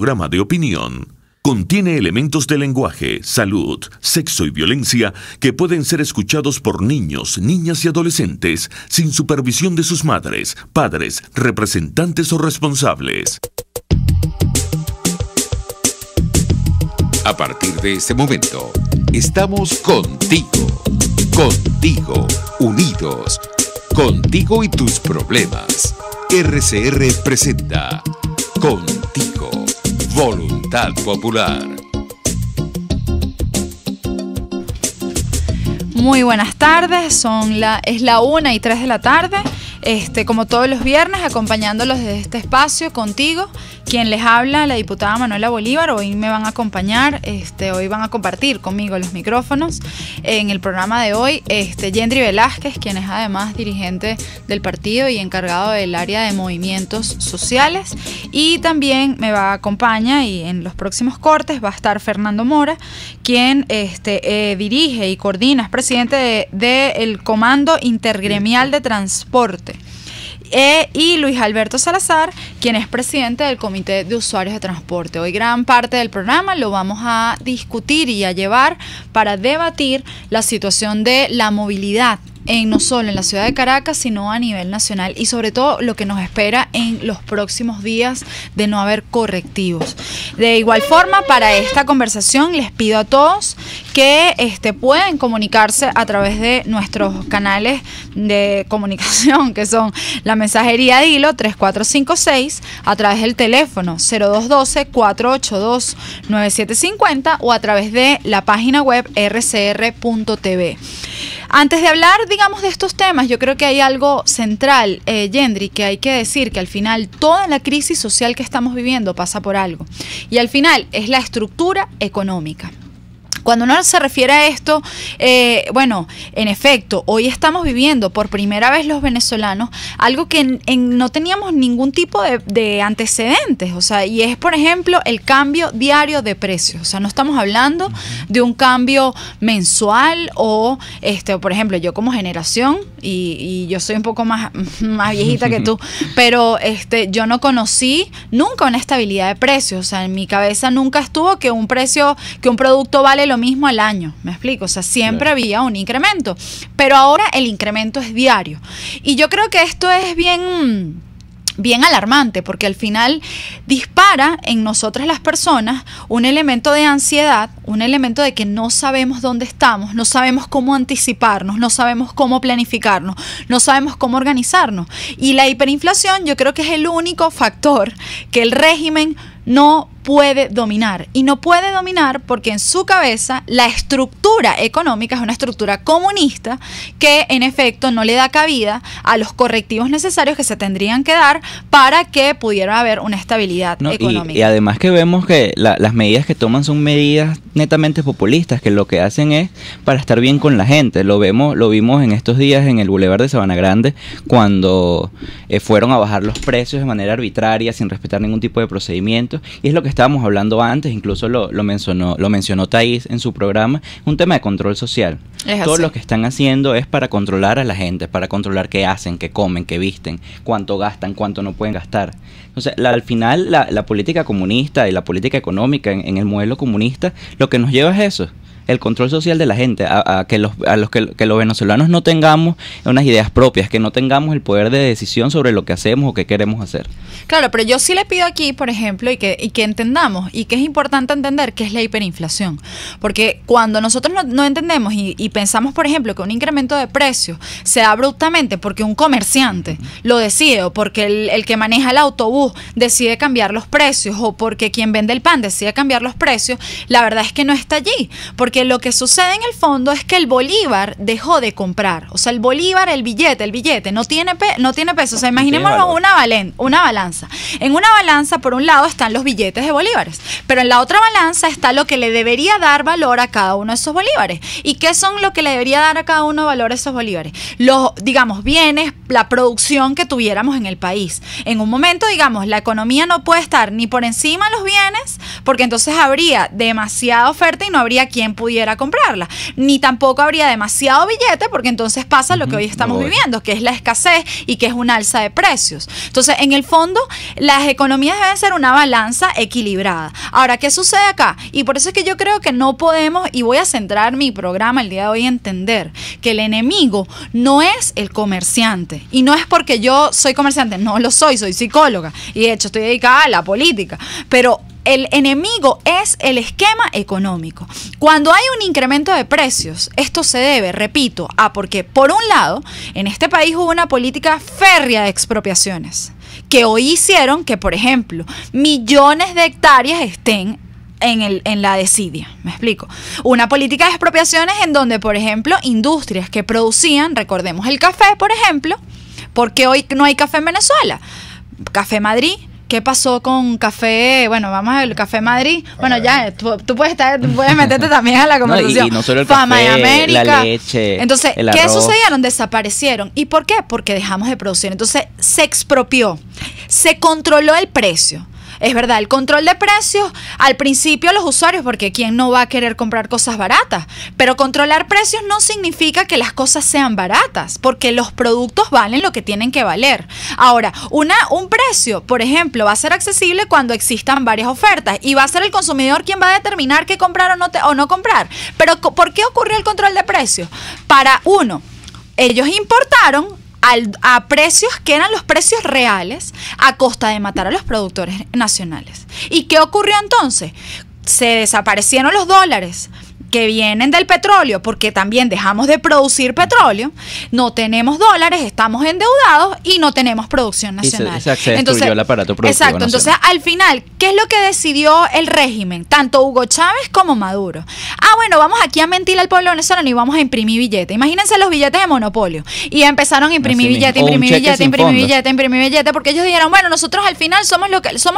programa de opinión contiene elementos de lenguaje, salud, sexo y violencia que pueden ser escuchados por niños, niñas y adolescentes sin supervisión de sus madres, padres, representantes o responsables. A partir de este momento, estamos contigo, contigo, unidos, contigo y tus problemas. RCR presenta Contigo, Voluntad Popular. Muy buenas tardes, es la 1:03 de la tarde, como todos los viernes, acompañándolos desde este espacio contigo. Quien les habla, la diputada Manuela Bolívar. Hoy me van a acompañar, hoy van a compartir conmigo los micrófonos en el programa de hoy, Yendri Velázquez, quien es además dirigente del partido y encargado del área de movimientos sociales, y también me acompaña, y en los próximos cortes va a estar Fernando Mora, quien dirige y coordina, es presidente del Comando Intergremial de Transporte. Y Luis Alberto Salazar, quien es presidente del Comité de Usuarios de Transporte. Hoy gran parte del programa lo vamos a discutir y a llevar para debatir la situación de la movilidad no solo en la ciudad de Caracas, sino a nivel nacional, y sobre todo lo que nos espera en los próximos días de no haber correctivos. De igual forma, para esta conversación les pido a todos que pueden comunicarse a través de nuestros canales de comunicación, que son la mensajería DILO 3456, a través del teléfono 0212-482-9750 o a través de la página web rcr.tv. Antes de hablar, digamos, de estos temas, yo creo que hay algo central, Yendri, que hay que decir, que al final toda la crisis social que estamos viviendo pasa por algo. Y al final es la estructura económica. Cuando uno se refiere a esto, en efecto, hoy estamos viviendo por primera vez los venezolanos algo que no teníamos ningún tipo de antecedentes, o sea, y es, por ejemplo, el cambio diario de precios. O sea, no estamos hablando de un cambio mensual o, por ejemplo, yo como generación, y yo soy un poco más viejita que tú, pero yo no conocí nunca una estabilidad de precios. O sea, en mi cabeza nunca estuvo que un producto vale lo mismo al año, ¿me explico? O sea, siempre había un incremento, pero ahora el incremento es diario. Y yo creo que esto es bien alarmante, porque al final dispara en nosotras las personas un elemento de ansiedad, un elemento de que no sabemos dónde estamos, no sabemos cómo anticiparnos, no sabemos cómo planificarnos, no sabemos cómo organizarnos. Y la hiperinflación yo creo que es el único factor que el régimen no puede dominar, y no puede dominar porque en su cabeza la estructura económica es una estructura comunista que en efecto no le da cabida a los correctivos necesarios que se tendrían que dar para que pudiera haber una estabilidad económica. Y además que vemos que las medidas que toman son medidas netamente populistas, que lo que hacen es para estar bien con la gente. Lo vimos en estos días en el Boulevard de Sabana Grande, cuando fueron a bajar los precios de manera arbitraria sin respetar ningún tipo de procedimiento, y es lo que estábamos hablando antes, incluso lo mencionó Thais en su programa, un tema de control social. Todo lo que están haciendo es para controlar a la gente, para controlar qué hacen, qué comen, qué visten, cuánto gastan, cuánto no pueden gastar. Entonces, al final, la política comunista y la política económica en el modelo comunista, lo que nos lleva es eso, el control social de la gente, que los venezolanos no tengamos unas ideas propias, que no tengamos el poder de decisión sobre lo que hacemos o qué queremos hacer. Claro, pero yo sí le pido aquí, por ejemplo, y que entendamos, y que es importante entender qué es la hiperinflación, porque cuando nosotros no entendemos y pensamos, por ejemplo, que un incremento de precios se da abruptamente porque un comerciante lo decide, o porque el que maneja el autobús decide cambiar los precios, o porque quien vende el pan decide cambiar los precios, la verdad es que no está allí, porque lo que sucede en el fondo es que el bolívar dejó de comprar. O sea, el bolívar, el billete no tiene peso. O sea, imaginémonos una balanza. En una balanza, por un lado, están los billetes de bolívares, pero en la otra balanza está lo que le debería dar valor a cada uno de esos bolívares. ¿Y qué son lo que le debería dar a cada uno valor a esos bolívares? Los, digamos, bienes, la producción que tuviéramos en el país. En un momento, digamos, la economía no puede estar ni por encima de los bienes, porque entonces habría demasiada oferta y no habría quien pudiera comprarla. Ni tampoco habría demasiado billete, porque entonces pasa lo que hoy estamos viviendo, que es la escasez y que es una alza de precios. Entonces, en el fondo, las economías deben ser una balanza equilibrada. Ahora, ¿qué sucede acá? Y por eso es que yo creo que no podemos, y voy a centrar mi programa el día de hoy en entender que el enemigo no es el comerciante. Y no es porque yo soy comerciante, no lo soy psicóloga. Y de hecho estoy dedicada a la política. Pero el enemigo es el esquema económico. Cuando hay un incremento de precios, esto se debe, repito, a porque, por un lado, en este país hubo una política férrea de expropiaciones, que hoy hicieron que, por ejemplo, millones de hectáreas estén en la desidia. Me explico. Una política de expropiaciones en donde, por ejemplo, industrias que producían, recordemos el café, por ejemplo, porque hoy no hay café en Venezuela. Café Madrid. ¿Qué pasó con Café? Bueno, vamos a ver el Café Madrid. Bueno, ya, tú puedes meterte también a la conversación. No, y no solo el Fama café, de América, la leche, entonces, el ¿qué arroz? sucedieron? Desaparecieron. ¿Y por qué? Porque dejamos de producir. Entonces, se expropió. Se controló el precio. Es verdad, el control de precios, al principio los usuarios, porque ¿quién no va a querer comprar cosas baratas? Pero controlar precios no significa que las cosas sean baratas, porque los productos valen lo que tienen que valer. Ahora, un precio, por ejemplo, va a ser accesible cuando existan varias ofertas y va a ser el consumidor quien va a determinar qué comprar o no comprar. Pero ¿por qué ocurrió el control de precios? Para uno, ellos importaron a precios que eran los precios reales a costa de matar a los productores nacionales. ¿Y qué ocurrió entonces? Se desaparecieron los dólares que vienen del petróleo, porque también dejamos de producir petróleo, no tenemos dólares, estamos endeudados y no tenemos producción nacional. Se destruyó el aparato productivo exacto, nacional. entonces al final, ¿qué es lo que decidió el régimen? Tanto Hugo Chávez como Maduro. Bueno, vamos aquí a mentir al pueblo venezolano y vamos a imprimir billetes. Imagínense los billetes de monopolio. Y empezaron a imprimir billetes, imprimir billetes, porque ellos dijeron, bueno, nosotros al final somos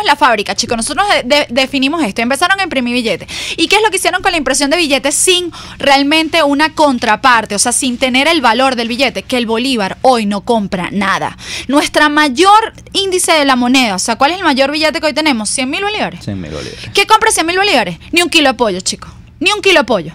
la fábrica, chicos, nosotros definimos esto. Empezaron a imprimir billetes. ¿Y qué es lo que hicieron con la impresión de billetes? Sin realmente una contraparte, o sea, sin tener el valor del billete, que el bolívar hoy no compra nada. Nuestra mayor índice de la moneda, o sea, ¿cuál es el mayor billete que hoy tenemos? 100.000 bolívares. 100.000 bolívares. ¿Qué compra 100.000 bolívares? Ni un kilo de pollo, chicos. Ni un kilo de pollo.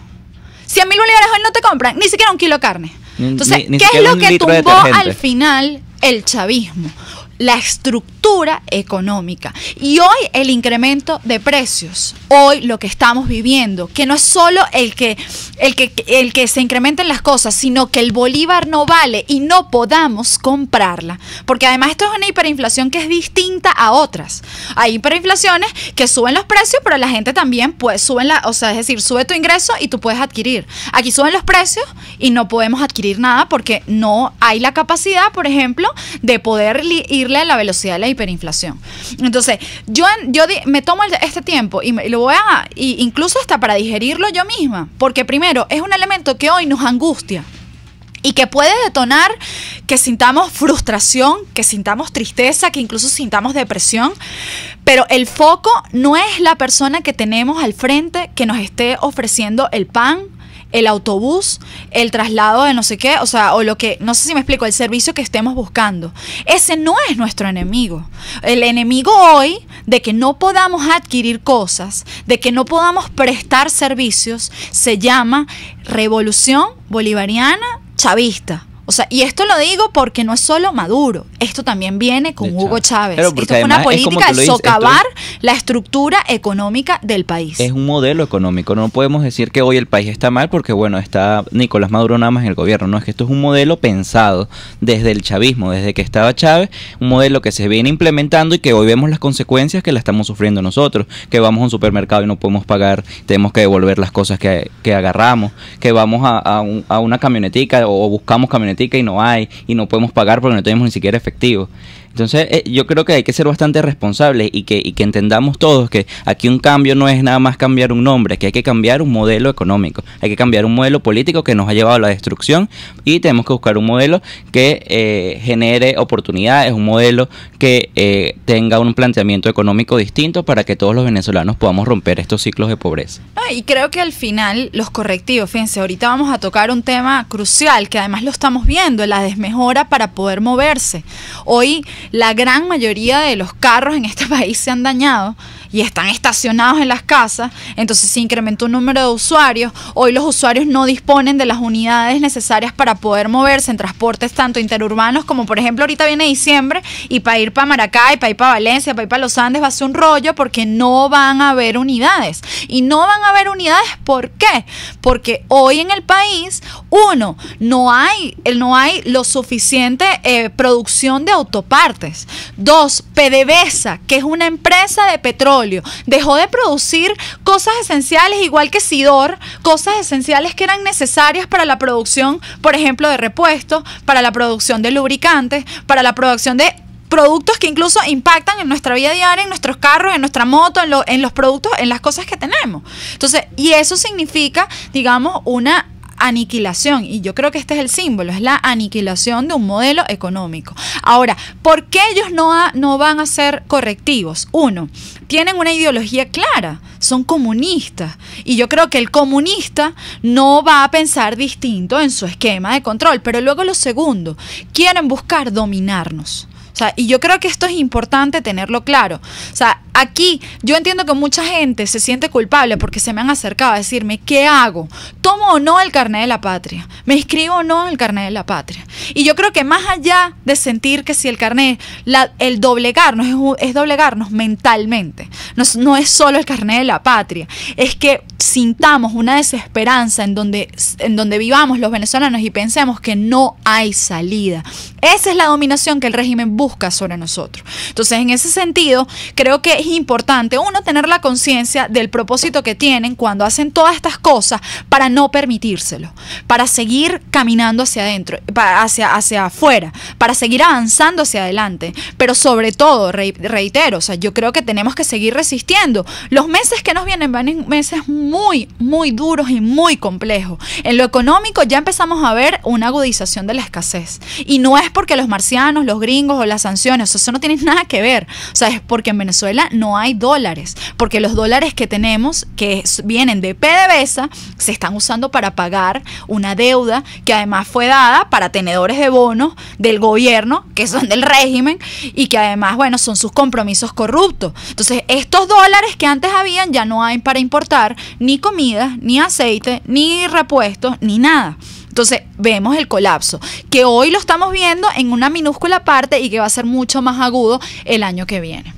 100.000 bolívares hoy no te compran ni siquiera un kilo de carne. Entonces, ni ¿qué es lo que tumbó detergente al final el chavismo? La estructura económica. Y hoy el incremento de precios, hoy lo que estamos viviendo, que no es solo el que se incrementen las cosas, sino que el bolívar no vale y no podamos comprarla. Porque además esto es una hiperinflación que es distinta a otras. Hay hiperinflaciones que suben los precios, pero la gente también sube tu ingreso y tú puedes adquirir. Aquí suben los precios y no podemos adquirir nada porque no hay la capacidad, por ejemplo, de poder irle a la velocidad de la hiperinflación. Entonces, yo me tomo este tiempo y lo voy incluso hasta para digerirlo yo misma, porque primero es un elemento que hoy nos angustia y que puede detonar que sintamos frustración, que sintamos tristeza, que incluso sintamos depresión, pero el foco no es la persona que tenemos al frente que nos esté ofreciendo el pan, el autobús, el traslado de no sé qué, o lo que, no sé si me explico, el servicio que estemos buscando. Ese no es nuestro enemigo. El enemigo hoy de que no podamos adquirir cosas, de que no podamos prestar servicios, se llama revolución bolivariana chavista. O sea, y esto lo digo porque no es solo Maduro, esto también viene con Hugo Chávez. Esto fue una política de socavar la estructura económica del país. Es un modelo económico, no podemos decir que hoy el país está mal porque, bueno, está Nicolás Maduro nada más en el gobierno. No, es que esto es un modelo pensado desde el chavismo, desde que estaba Chávez, un modelo que se viene implementando y que hoy vemos las consecuencias que la estamos sufriendo nosotros, que vamos a un supermercado y no podemos pagar, tenemos que devolver las cosas que agarramos, que vamos a una camionetica o buscamos camionetica y no hay, y no podemos pagar porque no tenemos ni siquiera efectivo. Entonces yo creo que hay que ser bastante responsables y que entendamos todos que aquí un cambio no es nada más cambiar un nombre, que hay que cambiar un modelo económico, hay que cambiar un modelo político que nos ha llevado a la destrucción y tenemos que buscar un modelo que genere oportunidades, un modelo que tenga un planteamiento económico distinto para que todos los venezolanos podamos romper estos ciclos de pobreza. Y creo que al final los correctivos, fíjense, ahorita vamos a tocar un tema crucial que además lo estamos viendo, la desmejora para poder moverse. Hoy la gran mayoría de los carros en este país se han dañado y están estacionados en las casas, entonces se incrementó un número de usuarios. Hoy los usuarios no disponen de las unidades necesarias para poder moverse en transportes tanto interurbanos como, por ejemplo, ahorita viene diciembre y para ir para Maracay, para ir para Valencia, para ir para los Andes va a ser un rollo porque no van a haber unidades. Y no van a haber unidades, ¿por qué? Porque hoy en el país, uno, no hay lo suficiente producción de autopartes. Dos, PDVSA, que es una empresa de petróleo, dejó de producir cosas esenciales, igual que Sidor, cosas esenciales que eran necesarias para la producción, por ejemplo, de repuestos, para la producción de lubricantes, para la producción de productos que incluso impactan en nuestra vida diaria, en nuestros carros, en nuestra moto, en los productos, en las cosas que tenemos. Entonces, y eso significa, digamos, una aniquilación, y yo creo que este es el símbolo, es la aniquilación de un modelo económico. Ahora, ¿por qué ellos no van a ser correctivos? Uno, tienen una ideología clara, son comunistas, y yo creo que el comunista no va a pensar distinto en su esquema de control, pero luego lo segundo, quieren buscar dominarnos. O sea, y yo creo que esto es importante tenerlo claro. O sea, aquí yo entiendo que mucha gente se siente culpable porque se me han acercado a decirme, ¿qué hago? ¿Tomo o no el carnet de la patria? ¿Me inscribo o no en el carnet de la patria? Y yo creo que más allá de sentir que si el carnet, el doblegarnos es doblegarnos mentalmente. No es solo el carnet de la patria. Es que sintamos una desesperanza en donde vivamos los venezolanos y pensemos que no hay salida. Esa es la dominación que el régimen busca sobre nosotros. Entonces, en ese sentido, creo que es importante, uno, tener la conciencia del propósito que tienen cuando hacen todas estas cosas para no permitírselo, para seguir caminando hacia adentro, hacia afuera, para seguir avanzando hacia adelante. Pero sobre todo, reitero, o sea, yo creo que tenemos que seguir resistiendo. Los meses que nos vienen van en meses muy, muy duros y muy complejos. En lo económico ya empezamos a ver una agudización de la escasez. Y no es porque los marcianos, los gringos o las sanciones, eso no tiene nada que ver. O sea, es porque en Venezuela no hay dólares, porque los dólares que tenemos, que vienen de PDVSA, se están usando para pagar una deuda que además fue dada para tenedores de bonos del gobierno, que son del régimen, y que además, bueno, son sus compromisos corruptos. Entonces, estos dólares que antes habían ya no hay para importar ni comida, ni aceite, ni repuestos, ni nada. Entonces vemos el colapso, que hoy lo estamos viendo en una minúscula parte y que va a ser mucho más agudo el año que viene.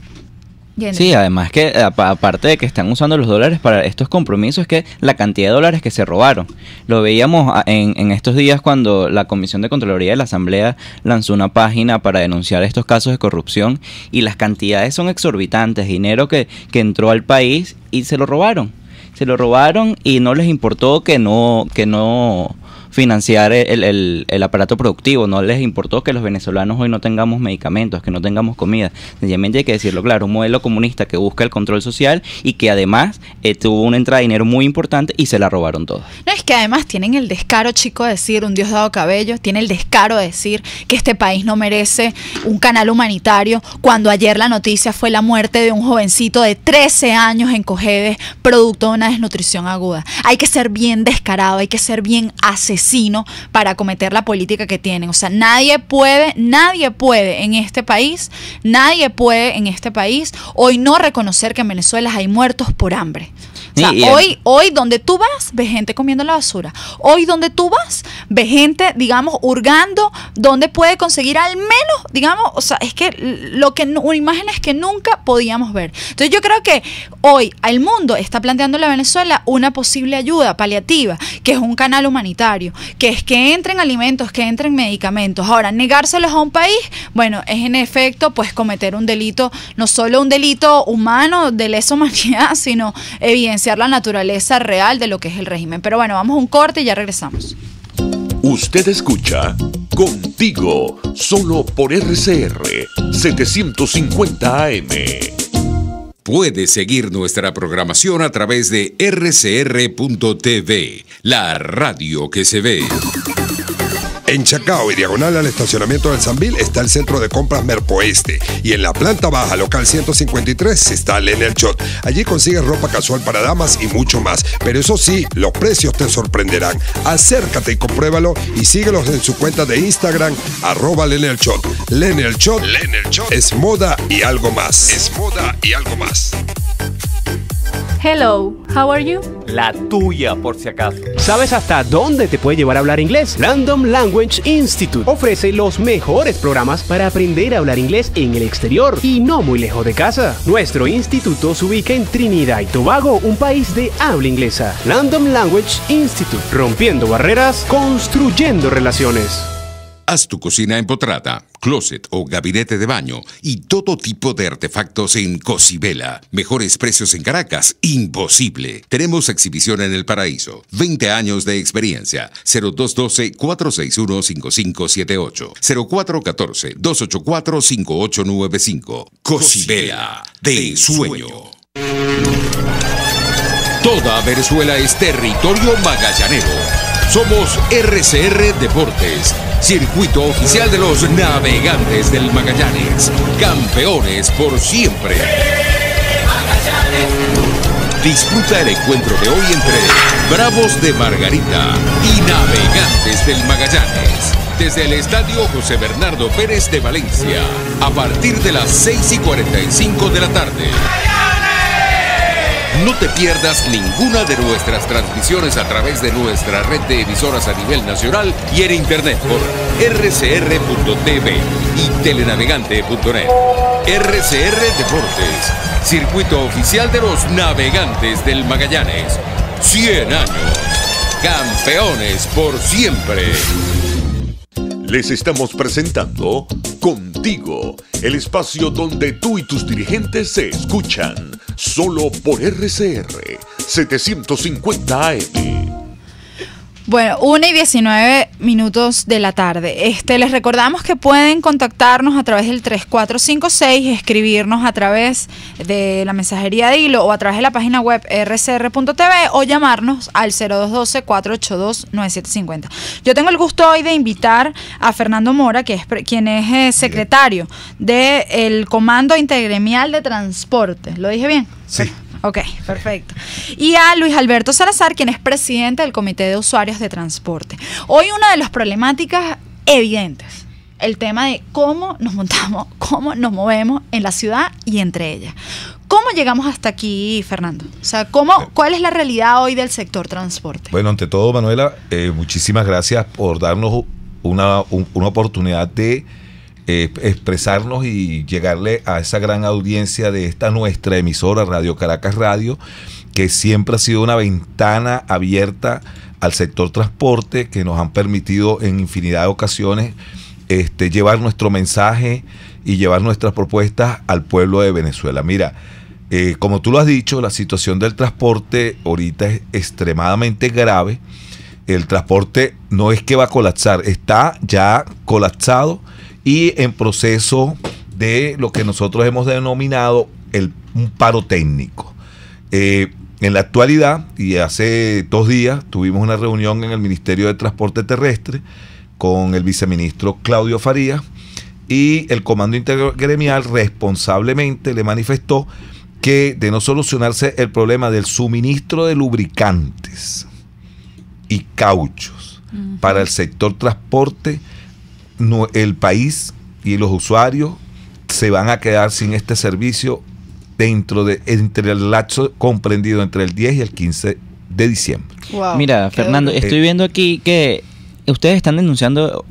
Sí, además que aparte de que están usando los dólares para estos compromisos, es que la cantidad de dólares que se robaron. Lo veíamos en estos días cuando la Comisión de Contraloría de la Asamblea lanzó una página para denunciar estos casos de corrupción, y las cantidades son exorbitantes, dinero que entró al país y se lo robaron. Se lo robaron y no les importó que no financiar el aparato productivo, no les importó que los venezolanos hoy no tengamos medicamentos, que no tengamos comida. Sencillamente hay que decirlo claro, un modelo comunista que busca el control social y que además tuvo una entrada de dinero muy importante y se la robaron todos. No, es que además tienen el descaro, chico, de decir un Diosdado Cabello, tiene el descaro de decir que este país no merece un canal humanitario, cuando ayer la noticia fue la muerte de un jovencito de 13 años en Cojedes, producto de una desnutrición aguda. Hay que ser bien descarado, hay que ser bien asesino para cometer la política que tienen. O sea, nadie puede en este país hoy no reconocer que en Venezuela hay muertos por hambre. O sea, hoy donde tú vas, ves gente comiendo la basura. Hoy donde tú vas, ves gente, digamos, hurgando, donde puede conseguir al menos, digamos, o sea, es que imágenes que nunca podíamos ver. Entonces yo creo que hoy el mundo está planteando a Venezuela una posible ayuda paliativa, que es un canal humanitario, que es que entren alimentos, que entren medicamentos. Ahora, negárselos a un país, bueno, es en efecto, pues cometer un delito, no solo un delito humano de lesa humanidad, sino evidenciar la naturaleza real de lo que es el régimen. Pero bueno, vamos a un corte y ya regresamos. Usted escucha Contigo, solo por RCR 750 AM. Puede seguir nuestra programación a través de rcr.tv, la radio que se ve. En Chacao y diagonal al estacionamiento del Sambil está el centro de compras Merpoeste, y en la planta baja, local 153, está Lenel Shop. Allí consigues ropa casual para damas y mucho más, pero eso sí, los precios te sorprenderán. Acércate y compruébalo, y síguelos en su cuenta de Instagram, @Lenel Shop. Lenel Shop es moda y algo más. Es moda y algo más. Hello, how are you? La tuya, por si acaso. ¿Sabes hasta dónde te puede llevar a hablar inglés? Random Language Institute ofrece los mejores programas para aprender a hablar inglés en el exterior y no muy lejos de casa. Nuestro instituto se ubica en Trinidad y Tobago, un país de habla inglesa. Random Language Institute, rompiendo barreras, construyendo relaciones. Haz tu cocina empotrada, closet o gabinete de baño y todo tipo de artefactos en Cosibela. Mejores precios en Caracas, imposible. Tenemos exhibición en El Paraíso. 20 años de experiencia. 0212-461-5578. 0414-284-5895. Cosibela, de ensueño. Toda Venezuela es territorio magallanero. Somos RCR Deportes, circuito oficial de los navegantes del Magallanes, campeones por siempre. Disfruta el encuentro de hoy entre Bravos de Margarita y Navegantes del Magallanes, desde el Estadio José Bernardo Pérez de Valencia, a partir de las 6:45 de la tarde. No te pierdas ninguna de nuestras transmisiones a través de nuestra red de emisoras a nivel nacional y en internet por rcr.tv y telenavegante.net. RCR Deportes, circuito oficial de los navegantes del Magallanes. 100 años, campeones por siempre. Les estamos presentando Contigo, el espacio donde tú y tus dirigentes se escuchan, solo por RCR 750 AM. Bueno, 1:19 de la tarde. Les recordamos que pueden contactarnos a través del 3456, escribirnos a través de la mensajería de hilo o a través de la página web rcr.tv o llamarnos al 0212-482-9750. Yo tengo el gusto hoy de invitar a Fernando Mora, que es quien es secretario del Comando Intergremial de Transporte. ¿Lo dije bien? Sí. Ok, perfecto. Y a Luis Alberto Salazar, quien es presidente del Comité de Usuarios de Transporte. Hoy una de las problemáticas evidentes, el tema de cómo nos montamos, cómo nos movemos en la ciudad y entre ellas. ¿Cómo llegamos hasta aquí, Fernando? O sea, ¿cuál es la realidad hoy del sector transporte? Bueno, ante todo, Manuela, muchísimas gracias por darnos una oportunidad de expresarnos y llegarle a esa gran audiencia de esta nuestra emisora Radio Caracas Radio, que siempre ha sido una ventana abierta al sector transporte, que nos han permitido en infinidad de ocasiones llevar nuestro mensaje y llevar nuestras propuestas al pueblo de Venezuela. Mira, como tú lo has dicho, la situación del transporte ahorita es extremadamente grave. El transporte no es que va a colapsar, está ya colapsado y en proceso de lo que nosotros hemos denominado un paro técnico. En la actualidad, y hace 2 días, tuvimos una reunión en el Ministerio de Transporte Terrestre con el viceministro Claudio Farías, y el Comando Intergremial responsablemente le manifestó que de no solucionarse el problema del suministro de lubricantes y cauchos para el sector transporte, el país y los usuarios se van a quedar sin este servicio entre el lapso comprendido entre el 10 y el 15 de diciembre. Wow, mira, Fernando, estoy viendo aquí que ustedes están denunciando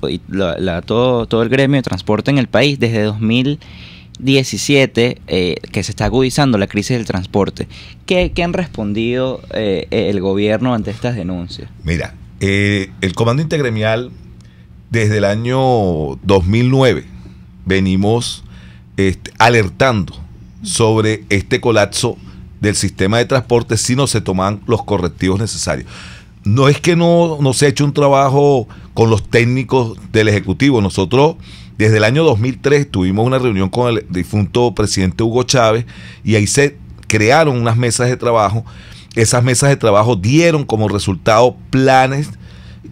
todo el gremio de transporte en el país desde 2017, que se está agudizando la crisis del transporte. ¿Qué han respondido el gobierno ante estas denuncias? Mira, el Comando Intergremial desde el año 2009 venimos alertando sobre este colapso del sistema de transporte si no se toman los correctivos necesarios. No es que no se ha hecho un trabajo con los técnicos del Ejecutivo. Nosotros desde el año 2003 tuvimos una reunión con el difunto presidente Hugo Chávez y ahí se crearon unas mesas de trabajo. Esas mesas de trabajo dieron como resultado planes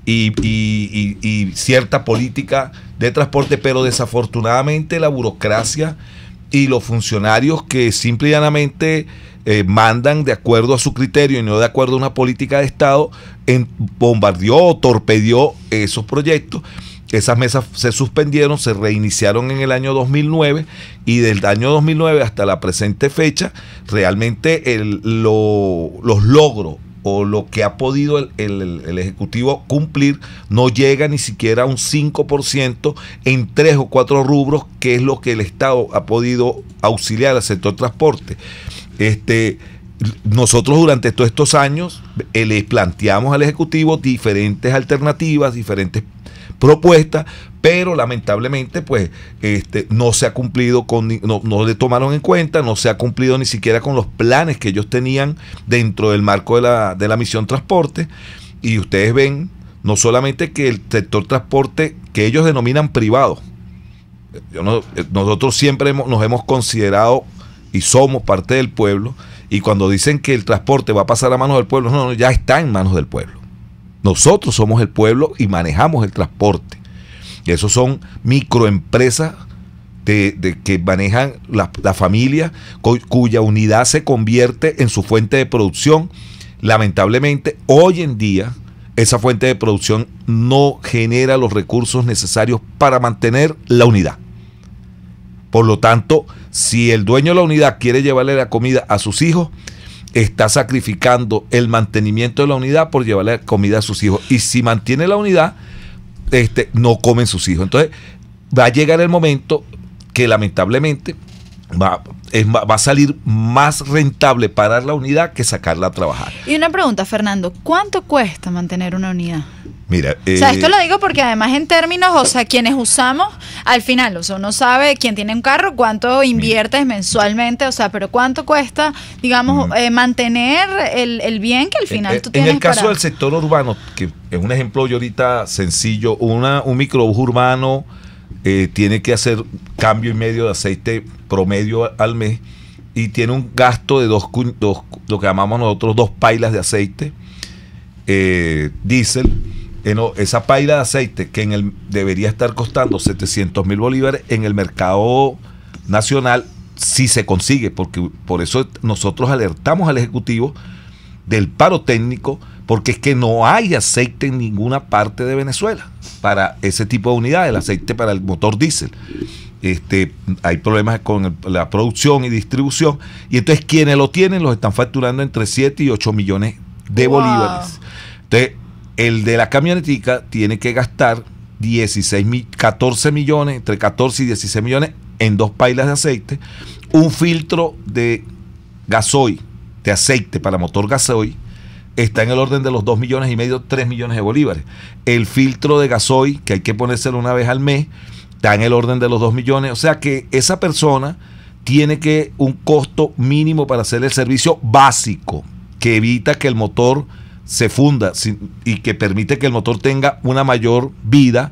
y cierta política de transporte, pero desafortunadamente la burocracia y los funcionarios que simple y llanamente mandan de acuerdo a su criterio y no de acuerdo a una política de Estado, bombardeó o torpedió esos proyectos esas mesas se suspendieron, se reiniciaron en el año 2009 y del año 2009 hasta la presente fecha, realmente los logros o lo que ha podido el Ejecutivo cumplir no llega ni siquiera a un 5% en 3 o 4 rubros, que es lo que el Estado ha podido auxiliar al sector transporte. Nosotros durante todos estos años le planteamos al Ejecutivo diferentes alternativas, diferentes propuestas, pero lamentablemente pues no se ha cumplido no le tomaron en cuenta, no se ha cumplido ni siquiera con los planes que ellos tenían dentro del marco de la misión transporte. Y ustedes ven no solamente que el sector transporte que ellos denominan privado, nosotros siempre nos hemos considerado y somos parte del pueblo, y cuando dicen que el transporte va a pasar a manos del pueblo, no, ya está en manos del pueblo. Nosotros somos el pueblo y manejamos el transporte. Y esos son microempresas que manejan la familia, cuya unidad se convierte en su fuente de producción. Lamentablemente, hoy en día, esa fuente de producción no genera los recursos necesarios para mantener la unidad. Por lo tanto, si el dueño de la unidad quiere llevarle la comida a sus hijos, está sacrificando el mantenimiento de la unidad por llevarle la comida a sus hijos. Y si mantiene la unidad, no comen sus hijos. Entonces, va a llegar el momento que lamentablemente va a salir más rentable parar la unidad que sacarla a trabajar. Y una pregunta, Fernando, ¿cuánto cuesta mantener una unidad? Mira, o sea, esto lo digo porque además en términos, o sea, quienes usamos, al final, o sea, uno sabe, quien tiene un carro, cuánto inviertes mensualmente, o sea, pero cuánto cuesta, digamos, mantener el bien que al final tú tienes. En el caso del sector urbano, que es un ejemplo yo ahorita sencillo, un microbús urbano tiene que hacer cambio y medio de aceite promedio al mes y tiene un gasto de lo que llamamos nosotros 2 pailas de aceite diésel. Esa paila de aceite que debería estar costando 700,000 bolívares en el mercado nacional, sí se consigue, porque por eso nosotros alertamos al Ejecutivo del paro técnico, porque es que no hay aceite en ninguna parte de Venezuela para ese tipo de unidades, el aceite para el motor diésel. Hay problemas con la producción y distribución, y entonces quienes lo tienen los están facturando entre 7 y 8 millones de bolívares. Entonces, el de la camionetica tiene que gastar 14 millones, entre 14 y 16 millones en 2 pailas de aceite, un filtro de gasoil, de aceite para motor gasoil, está en el orden de los 2 millones y medio, 3 millones de bolívares. El filtro de gasoil, que hay que ponérselo una vez al mes, está en el orden de los 2 millones. O sea que esa persona tiene que un costo mínimo para hacer el servicio básico, que evita que el motor se funda y que permite que el motor tenga una mayor vida.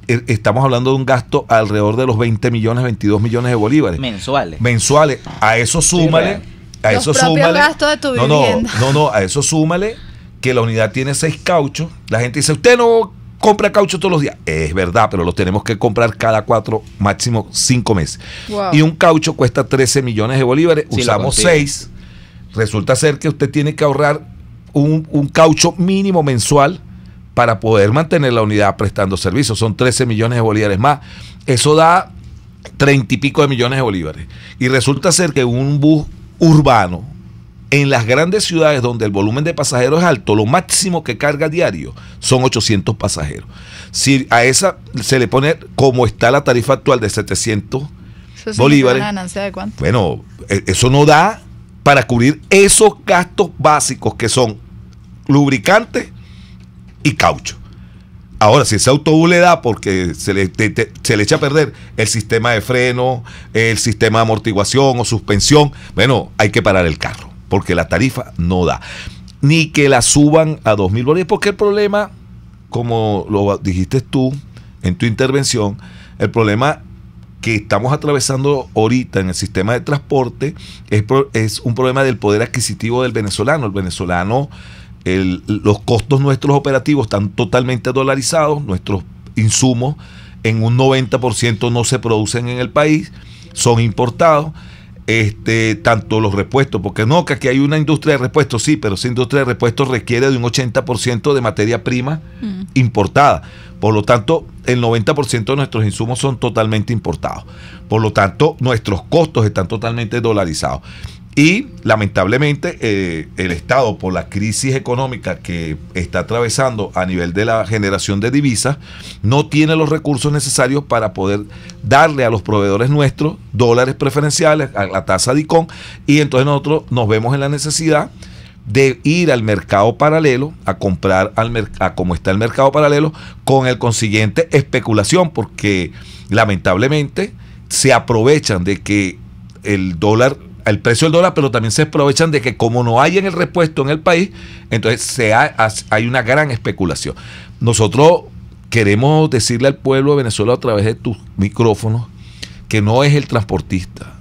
Estamos hablando de un gasto alrededor de los 20 millones, 22 millones de bolívares. Mensuales. A eso súmale. Los propios gastos de tu vivienda. A eso súmale que la unidad tiene 6 cauchos. La gente dice, usted no compra caucho todos los días. Es verdad, pero los tenemos que comprar cada 4, máximo 5 meses. Wow. Y un caucho cuesta 13 millones de bolívares. Sí, usamos 6. Resulta ser que usted tiene que ahorrar un caucho mínimo mensual para poder mantener la unidad prestando servicios. Son 13 millones de bolívares más. Eso da 30 y pico de millones de bolívares. Y resulta ser que un bus urbano en las grandes ciudades donde el volumen de pasajeros es alto, lo máximo que carga diario son 800 pasajeros. Si a esa se le pone como está la tarifa actual de 700 bolívares, ¿una ganancia de cuánto? Bueno, eso no da para cubrir esos gastos básicos que son lubricante y caucho. Ahora, si ese autobús le da porque se le echa a perder el sistema de freno, el sistema de amortiguación o suspensión, bueno, hay que parar el carro, porque la tarifa no da. Ni que la suban a 2.000 bolívares, porque el problema, como lo dijiste tú en tu intervención, el problema que estamos atravesando ahorita en el sistema de transporte es un problema del poder adquisitivo del venezolano. El venezolano, los costos nuestros operativos están totalmente dolarizados, nuestros insumos en un 90% no se producen en el país, son importados. tanto los repuestos, porque no, que aquí hay una industria de repuestos, sí, pero esa industria de repuestos requiere de un 80% de materia prima importada. Por lo tanto, el 90% de nuestros insumos son totalmente importados. Por lo tanto, nuestros costos están totalmente dolarizados. Y lamentablemente el Estado, por la crisis económica que está atravesando a nivel de la generación de divisas, no tiene los recursos necesarios para poder darle a los proveedores nuestros dólares preferenciales a la tasa de ICON, y entonces nosotros nos vemos en la necesidad de ir al mercado paralelo a comprar a como está el mercado paralelo, con el consiguiente especulación, porque lamentablemente se aprovechan de que el precio del dólar, pero también se aprovechan de que como no hay en el repuesto en el país, entonces hay una gran especulación. Nosotros queremos decirle al pueblo de Venezuela a través de tus micrófonos que no es el transportista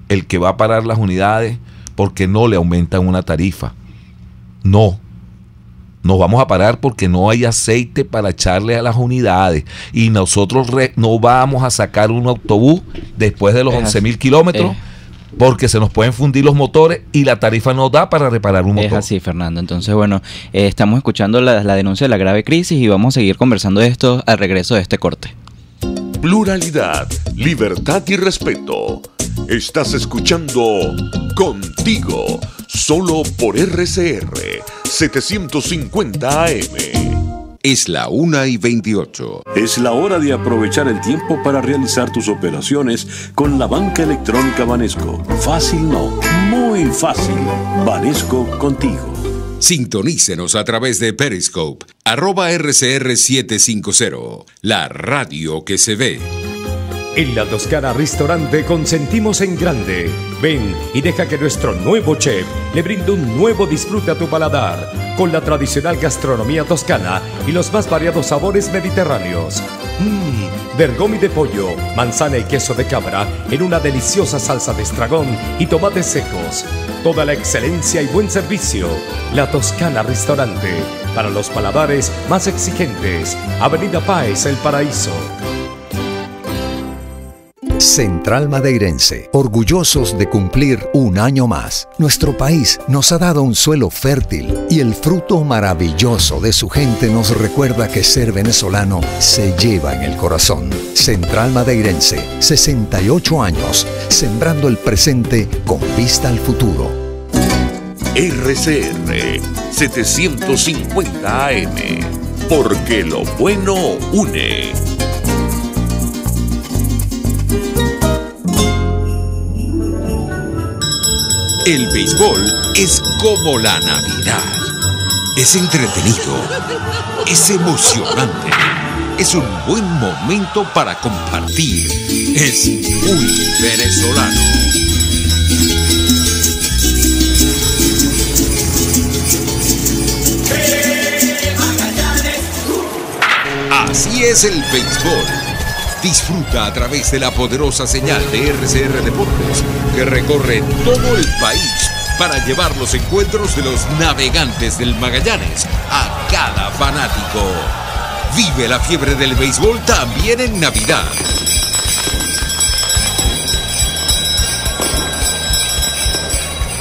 el que va a parar las unidades porque no le aumentan una tarifa. No. Nos vamos a parar porque no hay aceite para echarle a las unidades, y nosotros no vamos a sacar un autobús después de los 11.000 kilómetros porque se nos pueden fundir los motores y la tarifa no da para reparar un motor. Es así, Fernando. Entonces, bueno, estamos escuchando la denuncia de la grave crisis y vamos a seguir conversando de esto al regreso de este corte. Pluralidad, libertad y respeto. Estás escuchando Contigo, solo por RCR 750 AM. Es la 1:28. Es la hora de aprovechar el tiempo para realizar tus operaciones con la banca electrónica Banesco. Fácil no, muy fácil. Banesco contigo. Sintonícenos a través de Periscope, @RCR750, la radio que se ve. En La Toscana Restaurante consentimos en grande. Ven y deja que nuestro nuevo chef le brinde un nuevo disfrute a tu paladar, con la tradicional gastronomía toscana y los más variados sabores mediterráneos. Bergomi de pollo, manzana y queso de cabra en una deliciosa salsa de estragón y tomates secos. Toda la excelencia y buen servicio. La Toscana Restaurante, para los paladares más exigentes. Avenida Páez, El Paraíso. Central Madeirense, orgullosos de cumplir un año más. Nuestro país nos ha dado un suelo fértil y el fruto maravilloso de su gente nos recuerda que ser venezolano se lleva en el corazón. Central Madeirense, 68 años, sembrando el presente con vista al futuro. RCR 750 AM, porque lo bueno une. El béisbol es como la Navidad. Es entretenido, es emocionante, es un buen momento para compartir, es muy venezolano. Así es el béisbol. Disfruta a través de la poderosa señal de RCR Deportes, que recorre todo el país para llevar los encuentros de los navegantes del Magallanes a cada fanático. Vive la fiebre del béisbol también en Navidad.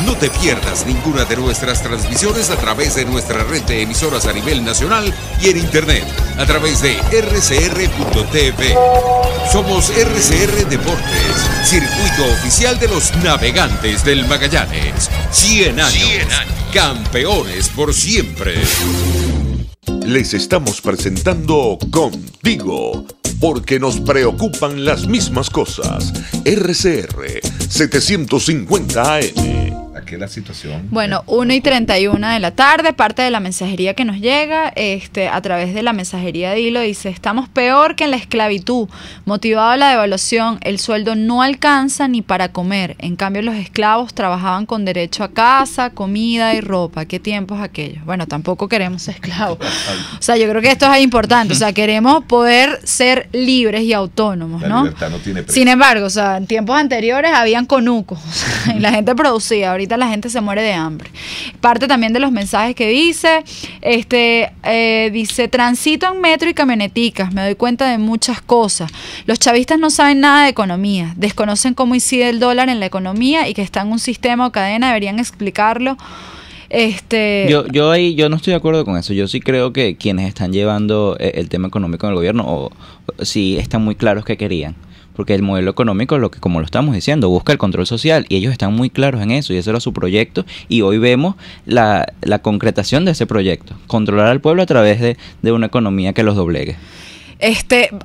No te pierdas ninguna de nuestras transmisiones a través de nuestra red de emisoras a nivel nacional y en internet a través de rcr.tv. Somos RCR Deportes, circuito oficial de los navegantes del Magallanes. 100 años, campeones por siempre. Les estamos presentando Contigo, porque nos preocupan las mismas cosas. RCR 750 AM. Aquí la situación. Bueno, 1:31 de la tarde, parte de la mensajería que nos llega a través de la mensajería de Hilo dice: estamos peor que en la esclavitud, motivado a la devaluación, el sueldo no alcanza ni para comer, en cambio los esclavos trabajaban con derecho a casa, comida y ropa. ¿Qué tiempos aquellos? Bueno, tampoco queremos ser esclavos. O sea, yo creo que esto es importante, o sea, queremos poder ser libres y autónomos, ¿no? La libertad no tiene precio. Sin embargo, o sea, en tiempos anteriores habían conucos y la gente producía, ahorita la gente se muere de hambre. parte también de los mensajes que dice. Dice, transito en metro y camioneticas, me doy cuenta de muchas cosas. Los chavistas no saben nada de economía, desconocen cómo incide el dólar en la economía y que está en un sistema o cadena, deberían explicarlo. Yo no estoy de acuerdo con eso. Yo sí creo que quienes están llevando el tema económico en el gobierno sí están muy claros que querían. Porque el modelo económico, como lo estamos diciendo, busca el control social y ellos están muy claros en eso y ese era su proyecto y hoy vemos la concretación de ese proyecto, controlar al pueblo a través de una economía que los doblegue.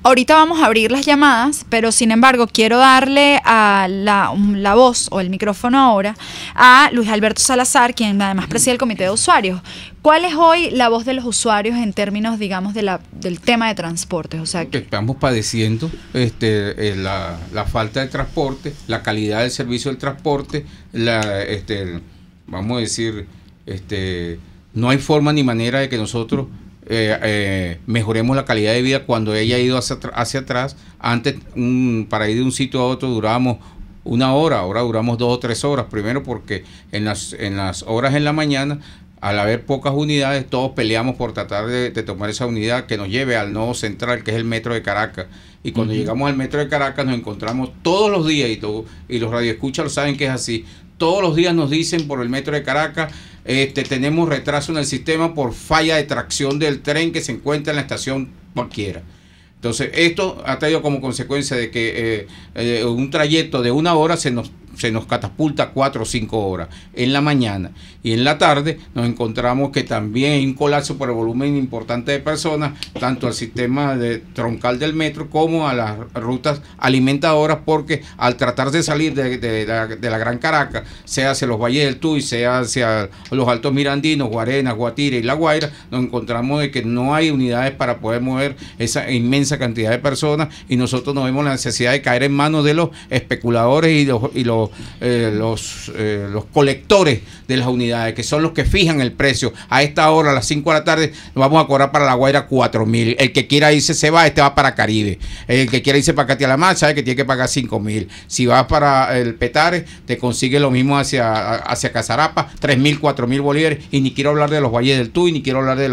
Ahorita vamos a abrir las llamadas, pero sin embargo quiero darle a la voz o el micrófono ahora a Luis Alberto Salazar, quien además preside el comité de usuarios. ¿Cuál es hoy la voz de los usuarios en términos, digamos, del tema de transportes? O sea, que estamos padeciendo la falta de transporte, la calidad del servicio del transporte, vamos a decir, no hay forma ni manera de que nosotros mejoremos la calidad de vida cuando ella ha ido hacia atrás. Antes, para ir de un sitio a otro durábamos 1 hora, ahora duramos 2 o 3 horas. Primero porque en las horas en la mañana, al haber pocas unidades, todos peleamos por tratar de tomar esa unidad que nos lleve al nodo central, que es el metro de Caracas. Y cuando llegamos al metro de Caracas nos encontramos todos los días, y los radioescuchas lo saben que es así, todos los días nos dicen por el metro de Caracas, tenemos retraso en el sistema por falla de tracción del tren que se encuentra en la estación cualquiera. Entonces, esto ha traído como consecuencia de que un trayecto de 1 hora se nos catapulta 4 o 5 horas en la mañana, y en la tarde nos encontramos que también hay un colapso por el volumen importante de personas, tanto al sistema troncal del metro como a las rutas alimentadoras, porque al tratar de salir de la Gran Caracas, sea hacia los Valles del Tuy, sea hacia los Altos Mirandinos, Guarenas, Guatire y La Guaira, nos encontramos de que no hay unidades para poder mover esa inmensa cantidad de personas, y nosotros nos vemos la necesidad de caer en manos de los especuladores y los colectores de las unidades, que son los que fijan el precio. A esta hora, a las 5 de la tarde, nos vamos a cobrar para La Guaira 4.000. El que quiera irse se va, va para Caribe. El que quiera irse para Catialamar sabe que tiene que pagar 5.000. Si vas para el Petare, te consigue lo mismo hacia Casarapa, 3.000, 4.000 bolívares, y ni quiero hablar de los Valles del Tuy, ni quiero hablar de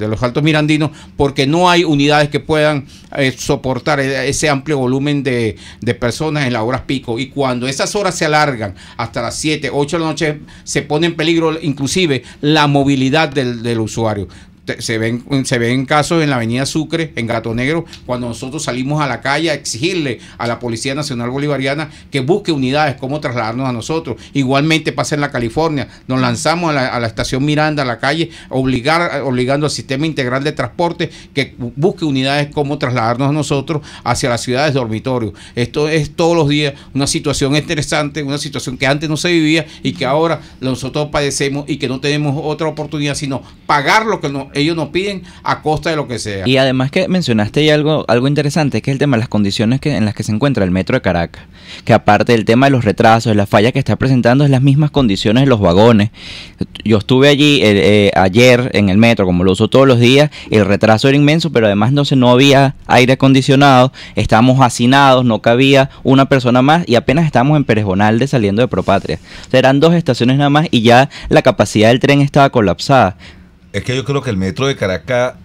los Altos Mirandinos, porque no hay unidades que puedan soportar ese amplio volumen de personas en las horas pico, y cuando esas horas se alargan hasta las 7, 8 de la noche, se pone en peligro inclusive la movilidad del usuario. Se ven casos en la avenida Sucre, en Gato Negro, cuando nosotros salimos a la calle a exigirle a la Policía Nacional Bolivariana que busque unidades, cómo trasladarnos a nosotros. Igualmente pasa en la California, nos lanzamos a la estación Miranda, a la calle, obligando al sistema integral de transporte que busque unidades, cómo trasladarnos a nosotros hacia las ciudades dormitorios. Esto es todos los días una situación interesante, una situación que antes no se vivía y que ahora nosotros padecemos, y que no tenemos otra oportunidad sino pagar lo que ellos nos piden a costa de lo que sea. Y además que mencionaste ya algo interesante, que es el tema de las condiciones en las que se encuentra el metro de Caracas, que aparte del tema de los retrasos, de la falla que está presentando, es las mismas condiciones de los vagones. Yo estuve allí ayer en el metro, como lo uso todos los días, y el retraso era inmenso, pero además no había aire acondicionado, estábamos hacinados, no cabía una persona más, y apenas estábamos en Perejonalde saliendo de Propatria. O sea, eran 2 estaciones nada más y ya la capacidad del tren estaba colapsada. Es que yo creo que el metro de Caracas,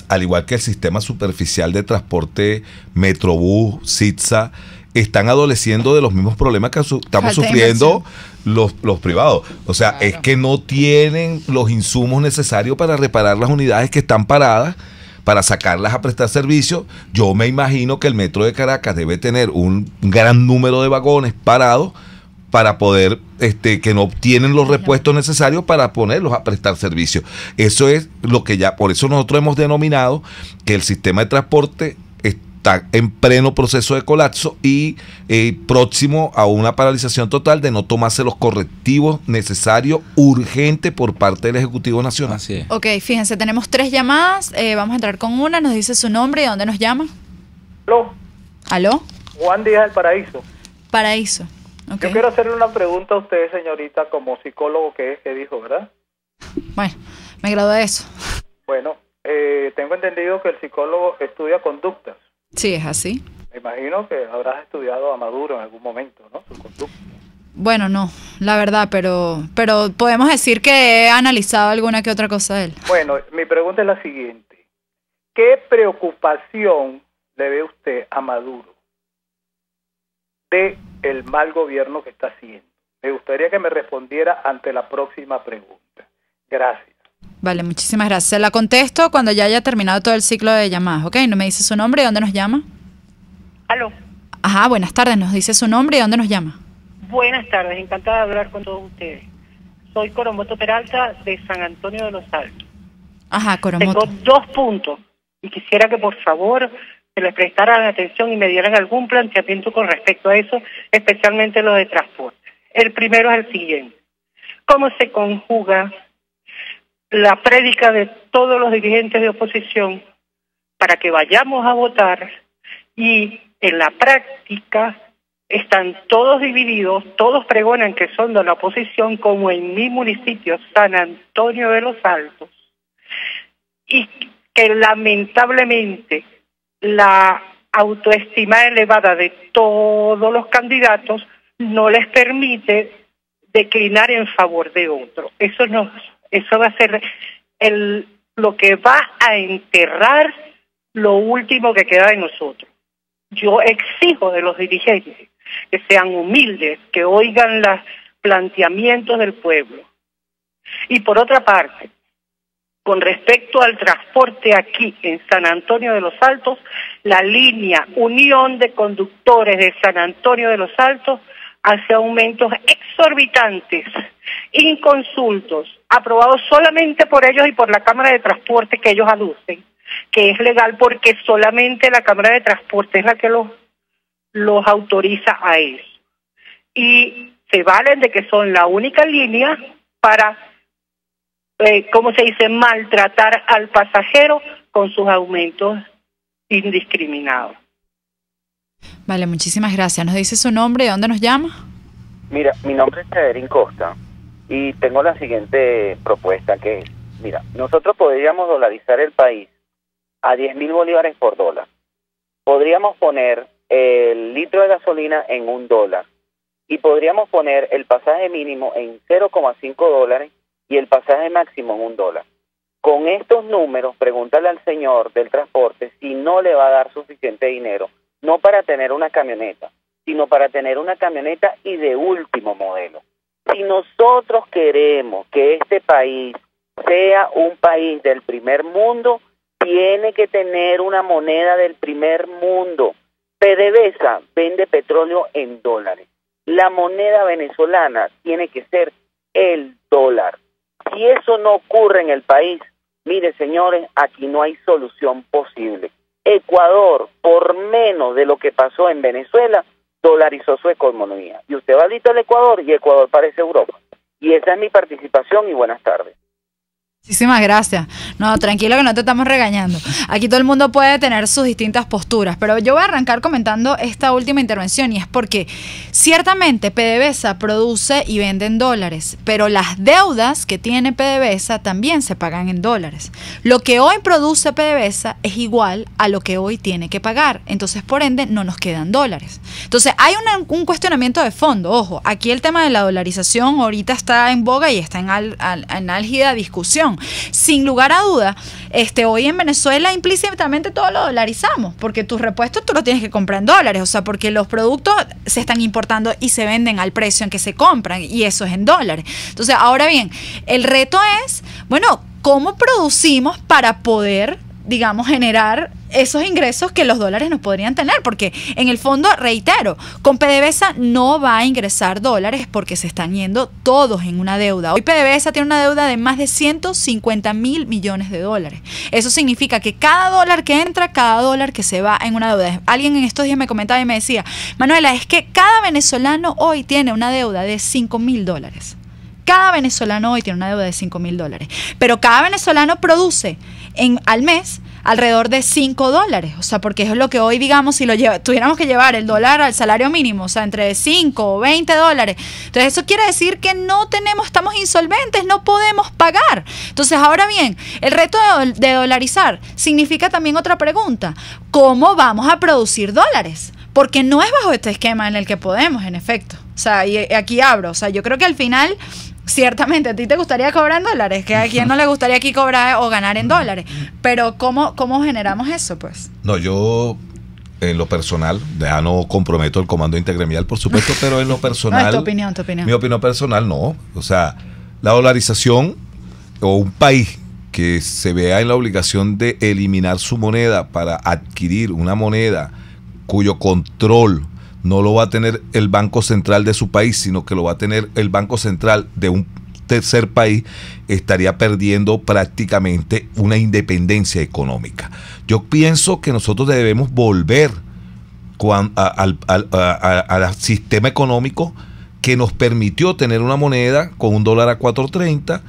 al igual que el sistema superficial de transporte Metrobús, Sitza, están adoleciendo de los mismos problemas que estamos sufriendo los privados. O sea, claro, es que no tienen los insumos necesarios para reparar las unidades que están paradas, para sacarlas a prestar servicio. Yo me imagino que el metro de Caracas debe tener un gran número de vagones parados para poder, que no tienen los repuestos necesarios para ponerlos a prestar servicio. Eso es lo que por eso nosotros hemos denominado que el sistema de transporte está en pleno proceso de colapso y próximo a una paralización total de no tomarse los correctivos necesarios, urgentes, por parte del Ejecutivo Nacional. Así es. Ok, fíjense, tenemos 3 llamadas, vamos a entrar con una, nos dice su nombre y de dónde nos llama. ¿Aló? ¿Aló? Juan Díaz del Paraíso. Paraíso. Okay. Yo quiero hacerle una pregunta a usted, señorita, como psicólogo que dijo, ¿verdad? Bueno, me gradué de eso. Bueno, tengo entendido que el psicólogo estudia conductas. Sí, es así. Me imagino que habrás estudiado a Maduro en algún momento, ¿no? Su conducta. Bueno, no, la verdad, pero podemos decir que he analizado alguna que otra cosa de él. Bueno, mi pregunta es la siguiente. ¿Qué preocupación le ve usted a Maduro de el mal gobierno que está haciendo? Me gustaría que me respondiera ante la próxima pregunta. Gracias. Vale, muchísimas gracias. Se la contesto cuando ya haya terminado todo el ciclo de llamadas, ¿ok? ¿No me dice su nombre y dónde nos llama? Aló. Ajá, buenas tardes. Nos dice su nombre y dónde nos llama. Buenas tardes, encantada de hablar con todos ustedes. Soy Coromoto Peralta de San Antonio de los Altos. Ajá, Coromoto. Tengo 2 puntos y quisiera que por favor se les prestaran atención y me dieran algún planteamiento con respecto a eso, especialmente lo de transporte. El primero es el siguiente. ¿Cómo se conjuga la prédica de todos los dirigentes de oposición para que vayamos a votar y en la práctica están todos divididos, todos pregonan que son de la oposición, como en mi municipio, San Antonio de los Altos, y que lamentablemente la autoestima elevada de todos los candidatos no les permite declinar en favor de otro? Eso va a ser lo que va a enterrar lo último que queda de nosotros. Yo exijo de los dirigentes que sean humildes, que oigan los planteamientos del pueblo. Y por otra parte, con respecto al transporte aquí en San Antonio de los Altos, la línea Unión de Conductores de San Antonio de los Altos hace aumentos exorbitantes, inconsultos, aprobados solamente por ellos y por la Cámara de Transporte que ellos aducen, que es legal porque solamente la Cámara de Transporte es la que los autoriza a eso. Y se valen de que son la única línea para, ¿cómo se dice?, maltratar al pasajero con sus aumentos indiscriminados. Vale, muchísimas gracias. ¿Nos dice su nombre y dónde nos llama? Mira, mi nombre es Cederín Costa y tengo la siguiente propuesta que es, mira, nosotros podríamos dolarizar el país a 10.000 bolívares por dólar. Podríamos poner el litro de gasolina en $1 y podríamos poner el pasaje mínimo en $0.5 y el pasaje máximo en $1. Con estos números, pregúntale al señor del transporte si no le va a dar suficiente dinero, no para tener una camioneta, sino para tener una camioneta y de último modelo. Si nosotros queremos que este país sea un país del primer mundo, tiene que tener una moneda del primer mundo. PDVSA vende petróleo en dólares. La moneda venezolana tiene que ser el dólar. Si eso no ocurre en el país, mire señores, aquí no hay solución posible. Ecuador, por menos de lo que pasó en Venezuela, dolarizó su economía. Y usted va ahorita al Ecuador y Ecuador parece Europa. Y esa es mi participación y buenas tardes. Muchísimas gracias. No, tranquilo que no te estamos regañando. Aquí todo el mundo puede tener sus distintas posturas, pero yo voy a arrancar comentando esta última intervención y es porque ciertamente PDVSA produce y vende en dólares, pero las deudas que tiene PDVSA también se pagan en dólares. Lo que hoy produce PDVSA es igual a lo que hoy tiene que pagar, entonces por ende no nos quedan dólares. Entonces hay un cuestionamiento de fondo. Ojo, aquí el tema de la dolarización ahorita está en boga y está en álgida discusión. Sin lugar a duda, hoy en Venezuela implícitamente todo lo dolarizamos, porque tus repuestos tú los tienes que comprar en dólares, o sea, porque los productos se están importando y se venden al precio en que se compran, y eso es en dólares. Entonces, ahora bien, el reto es, bueno, ¿cómo producimos para poder, digamos, generar esos ingresos que los dólares nos podrían tener? Porque en el fondo, reitero, con PDVSA no va a ingresar dólares porque se están yendo todos en una deuda. Hoy PDVSA tiene una deuda de más de 150.000 millones de dólares. Eso significa que cada dólar que entra, cada dólar que se va en una deuda. Alguien en estos días me comentaba y me decía, Manuela, es que cada venezolano hoy tiene una deuda de $5.000. Cada venezolano hoy tiene una deuda de $5.000. Pero cada venezolano produce al mes alrededor de $5, o sea, porque es lo que hoy, digamos, si tuviéramos que llevar el dólar al salario mínimo, o sea, entre 5 o $20. Entonces eso quiere decir que estamos insolventes, no podemos pagar. Entonces, ahora bien, el reto de dolarizar significa también otra pregunta: ¿cómo vamos a producir dólares? porque no es bajo este esquema en el que podemos, en efecto. O sea, y aquí abro, o sea, yo creo que al final, ciertamente a ti te gustaría cobrar en dólares, que a quien no le gustaría aquí cobrar o ganar en dólares, pero ¿cómo generamos eso, pues? No, yo en lo personal, ya no comprometo el comando intergremial, por supuesto, pero en lo personal... No, es tu opinión. Mi opinión personal, no. O sea, la dolarización o un país que se vea en la obligación de eliminar su moneda para adquirir una moneda cuyo control no lo va a tener el Banco Central de su país, sino que lo va a tener el Banco Central de un tercer país, estaría perdiendo prácticamente una independencia económica. Yo pienso que nosotros debemos volver al sistema económico que nos permitió tener una moneda con $1 a 4.30,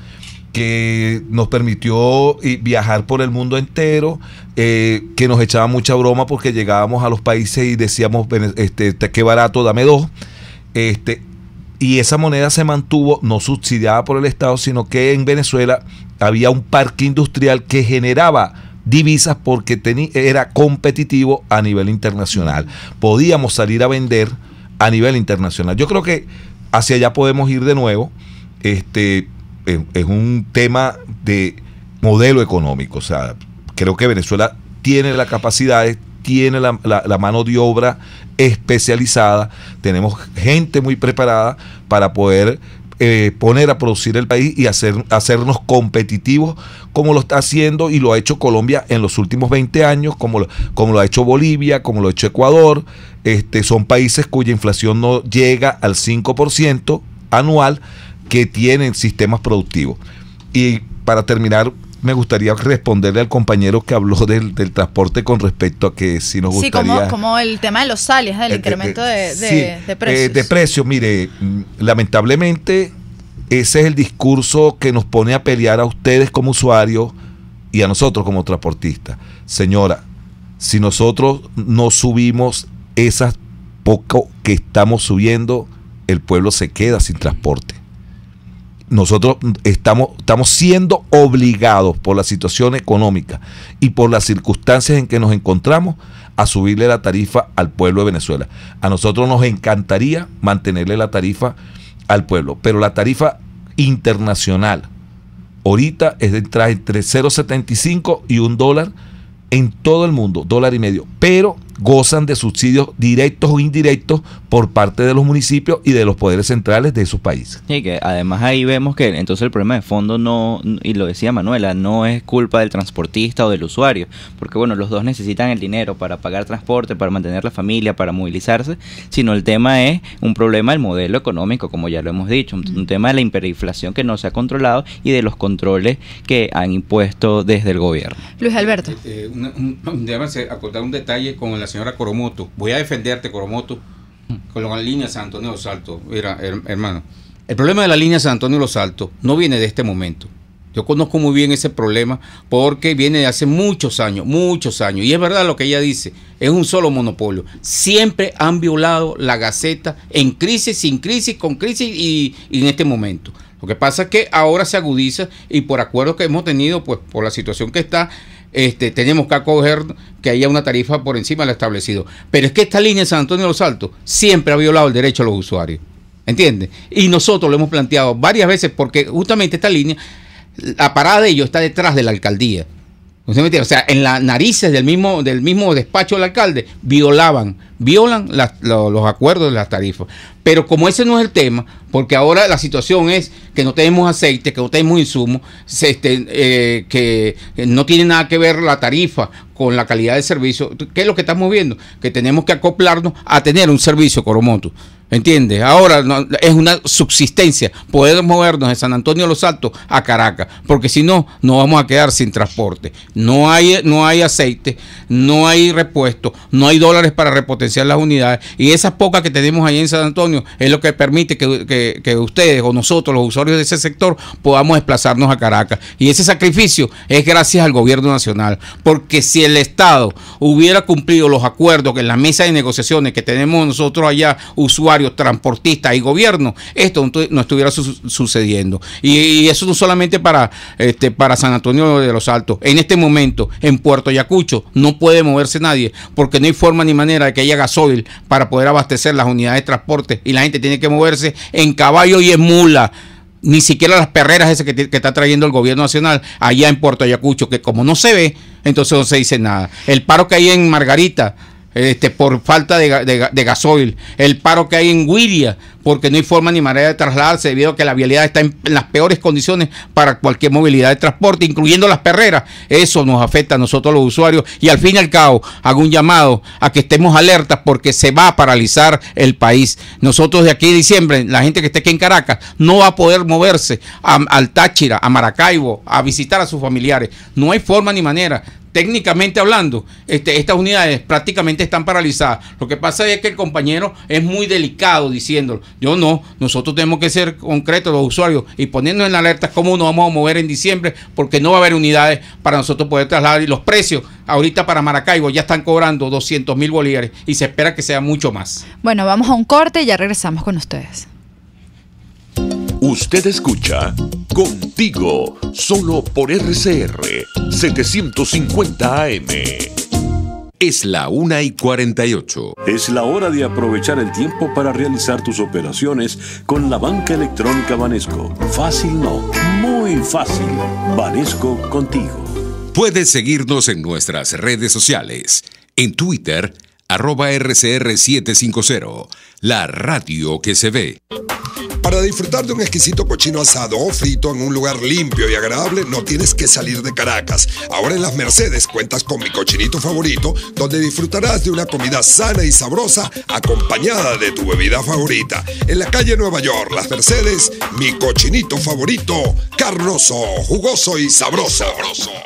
que nos permitió viajar por el mundo entero, que nos echaba mucha broma porque llegábamos a los países y decíamos, qué barato, dame 2. Y esa moneda se mantuvo no subsidiada por el Estado, sino que en Venezuela había un parque industrial que generaba divisas porque era competitivo a nivel internacional. Podíamos salir a vender a nivel internacional. Yo creo que hacia allá podemos ir de nuevo. Es un tema de modelo económico. O sea, creo que Venezuela tiene la capacidad, tiene la mano de obra especializada, tenemos gente muy preparada para poder poner a producir el país y hacernos competitivos, como lo está haciendo y lo ha hecho Colombia en los últimos 20 años, como lo ha hecho Bolivia, como lo ha hecho Ecuador. Son países cuya inflación no llega al 5% anual, que tienen sistemas productivos. Y para terminar, me gustaría responderle al compañero que habló del transporte con respecto a que si nos gustaría... Sí, como el tema de los salias, del incremento de precios. De precios, mire, lamentablemente ese es el discurso que nos pone a pelear a ustedes como usuarios y a nosotros como transportistas. Señora, si nosotros no subimos esas poco que estamos subiendo, el pueblo se queda sin transporte. Nosotros estamos siendo obligados por la situación económica y por las circunstancias en que nos encontramos a subirle la tarifa al pueblo de Venezuela. A nosotros nos encantaría mantenerle la tarifa al pueblo, pero la tarifa internacional ahorita es de entrar entre 0.75 y $1 en todo el mundo, $1.50, pero gozan de subsidios directos o indirectos por parte de los municipios y de los poderes centrales de esos países. Y que además ahí vemos que entonces el problema de fondo no, y lo decía Manuela, no es culpa del transportista o del usuario, porque bueno, los dos necesitan el dinero para pagar transporte, para mantener la familia, para movilizarse, sino el tema es un problema del modelo económico, como ya lo hemos dicho, un tema de la hiperinflación que no se ha controlado y de los controles que han impuesto desde el gobierno. Luis Alberto. Déjame acordar un detalle con la señora Coromoto. Voy a defenderte, Coromoto, con la línea San Antonio de los Altos. Mira, hermano, el problema de la línea San Antonio de los Altos no viene de este momento. Yo conozco muy bien ese problema porque viene de hace muchos años. Y es verdad lo que ella dice, es un solo monopolio. Siempre han violado la Gaceta en crisis, sin crisis, con crisis y en este momento. Lo que pasa es que ahora se agudiza y por acuerdos que hemos tenido, pues por la situación que está, tenemos que acoger que haya una tarifa por encima de lo establecido. Pero es que esta línea de San Antonio de los Altos siempre ha violado el derecho a los usuarios. ¿Entiendes? Y nosotros lo hemos planteado varias veces porque justamente esta línea, la parada de ellos está detrás de la alcaldía. O sea, en las narices del mismo despacho del alcalde violan los acuerdos de las tarifas. Pero como ese no es el tema, porque ahora la situación es que no tenemos aceite, que no tenemos insumos, que no tiene nada que ver la tarifa con la calidad del servicio. ¿Qué es lo que estamos viendo? Que tenemos que acoplarnos a tener un servicio Coromoto. ¿Entiendes? Ahora es una subsistencia poder movernos de San Antonio de los Altos a Caracas, porque si no, nos vamos a quedar sin transporte. No hay aceite, no hay repuesto, no hay dólares para repotenciar las unidades, y esas pocas que tenemos ahí en San Antonio es lo que permite que ustedes o nosotros, los usuarios de ese sector, podamos desplazarnos a Caracas. Y ese sacrificio es gracias al gobierno nacional, porque si el Estado hubiera cumplido los acuerdos que en la mesa de negociaciones que tenemos nosotros allá, usuarios usuarios, transportistas y gobierno, esto no estuviera sucediendo. Y eso no solamente para San Antonio de los Altos. En este momento, en Puerto Ayacucho, no puede moverse nadie, porque no hay forma ni manera de que haya gasoil para poder abastecer las unidades de transporte, y la gente tiene que moverse en caballo y en mula. Ni siquiera las perreras esas que está trayendo el gobierno nacional allá en Puerto Ayacucho, que como no se ve, entonces no se dice nada. El paro que hay en Margarita, por falta de gasoil, el paro que hay en Guiria, porque no hay forma ni manera de trasladarse debido a que la vialidad está en las peores condiciones para cualquier movilidad de transporte, incluyendo las perreras. Eso nos afecta a nosotros los usuarios, y al fin y al cabo hago un llamado a que estemos alertas, porque se va a paralizar el país. Nosotros de aquí a diciembre, la gente que esté aquí en Caracas no va a poder moverse al Táchira, a Maracaibo, a visitar a sus familiares. No hay forma ni manera. Técnicamente hablando, estas unidades prácticamente están paralizadas. Lo que pasa es que el compañero es muy delicado diciéndolo. Yo no, nosotros tenemos que ser concretos los usuarios y ponernos en alerta cómo nos vamos a mover en diciembre, porque no va a haber unidades para nosotros poder trasladar. Y los precios ahorita para Maracaibo ya están cobrando 200.000 bolívares y se espera que sea mucho más. Bueno, vamos a un corte y ya regresamos con ustedes. Usted escucha Contigo, solo por RCR 750 AM. Es la 1:48. Es la hora de aprovechar el tiempo para realizar tus operaciones con la banca electrónica Banesco. Fácil no, muy fácil. Banesco contigo. Puedes seguirnos en nuestras redes sociales. En Twitter, @RCR750. La radio que se ve. Para disfrutar de un exquisito cochino asado o frito en un lugar limpio y agradable, no tienes que salir de Caracas. Ahora en Las Mercedes cuentas con Mi Cochinito Favorito, donde disfrutarás de una comida sana y sabrosa acompañada de tu bebida favorita. En la calle Nueva York, Las Mercedes, Mi Cochinito Favorito, carnoso, jugoso y sabroso.